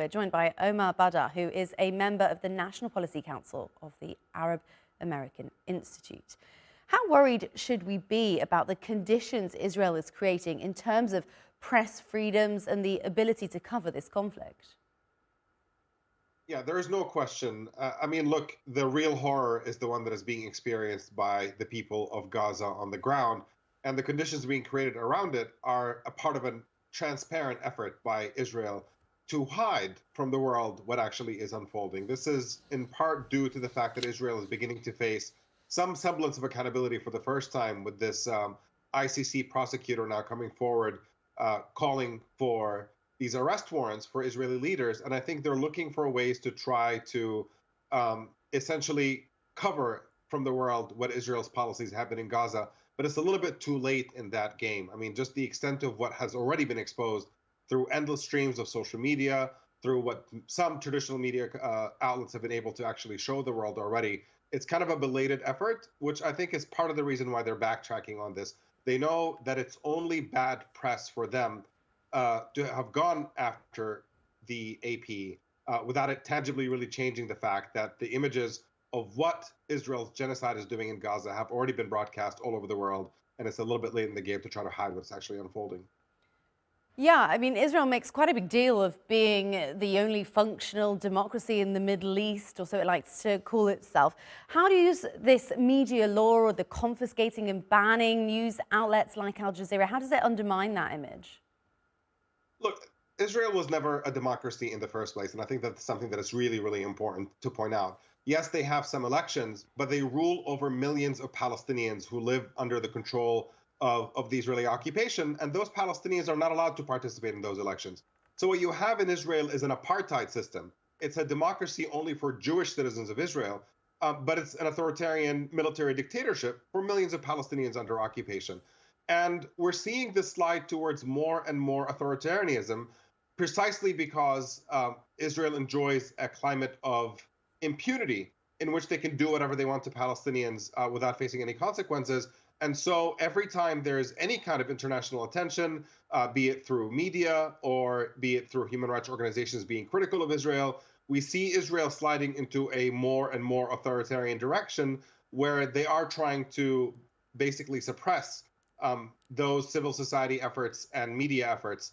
We're joined by Omar Badr, who is a member of the National Policy Council of the Arab American Institute. How worried should we be about the conditions Israel is creating in terms of press freedoms and the ability to cover this conflict? Yeah, there is no question. Look, the real horror is the one that is being experienced by the people of Gaza on the ground, and the conditions being created around it are a part of a transparent effort by Israel to hide from the world what actually is unfolding. This is in part due to the fact that Israel is beginning to face some semblance of accountability for the first time with this ICC prosecutor now coming forward, calling for these arrest warrants for Israeli leaders. And I think they're looking for ways to try to essentially cover from the world what Israel's policies have been in Gaza. But it's a little bit too late in that game. I mean, just the extent of what has already been exposed through endless streams of social media, through what some traditional media outlets have been able to actually show the world already. It's kind of a belated effort, which I think is part of the reason why they're backtracking on this. They know that it's only bad press for them to have gone after the AP without it tangibly really changing the fact that the images of what Israel's genocide is doing in Gaza have already been broadcast all over the world, and it's a little bit late in the game to try to hide what's actually unfolding. Yeah, I mean, Israel makes quite a big deal of being the only functional democracy in the Middle East, or so it likes to call itself. How do you use this media law or the confiscating and banning news outlets like Al Jazeera? How does it undermine that image? Look, Israel was never a democracy in the first place, and I think that's something that is really, really important to point out. Yes, they have some elections, but they rule over millions of Palestinians who live under the control of the Israeli occupation, and those Palestinians are not allowed to participate in those elections. So what you have in Israel is an apartheid system. It's a democracy only for Jewish citizens of Israel, but it's an authoritarian military dictatorship for millions of Palestinians under occupation. And we're seeing this slide towards more and more authoritarianism precisely because Israel enjoys a climate of impunity in which they can do whatever they want to Palestinians without facing any consequences. And so every time there's any kind of international attention, be it through media or be it through human rights organizations being critical of Israel, we see Israel sliding into a more and more authoritarian direction where they are trying to basically suppress those civil society efforts and media efforts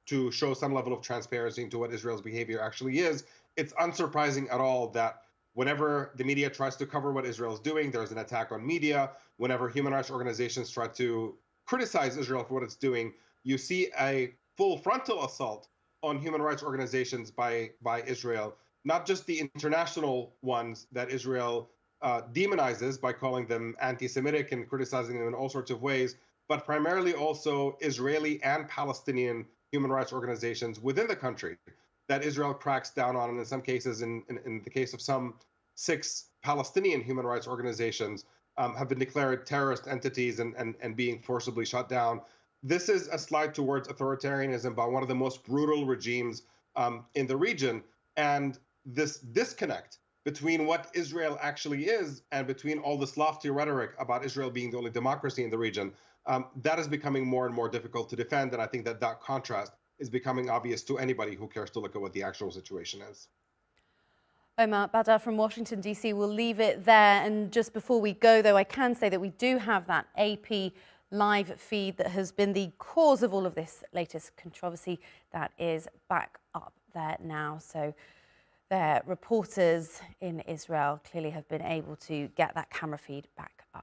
to show some level of transparency into what Israel's behavior actually is. It's unsurprising at all that whenever the media tries to cover what Israel is doing, there's an attack on media. Whenever human rights organizations try to criticize Israel for what it's doing, you see a full frontal assault on human rights organizations by Israel, not just the international ones that Israel demonizes by calling them anti-Semitic and criticizing them in all sorts of ways, but primarily also Israeli and Palestinian human rights organizations within the country that Israel cracks down on, and in some cases, in the case of some 6 Palestinian human rights organizations, have been declared terrorist entities and being forcibly shut down. This is a slide towards authoritarianism by one of the most brutal regimes in the region, and this disconnect between what Israel actually is and between all this lofty rhetoric about Israel being the only democracy in the region, that is becoming more and more difficult to defend. And I think that that contrast is becoming obvious to anybody who cares to look at what the actual situation is. Omar Badr from Washington, D.C. We'll leave it there. And just before we go, though, I can say that we do have that AP live feed that has been the cause of all of this latest controversy that is back up there now. So their reporters in Israel clearly have been able to get that camera feed back up.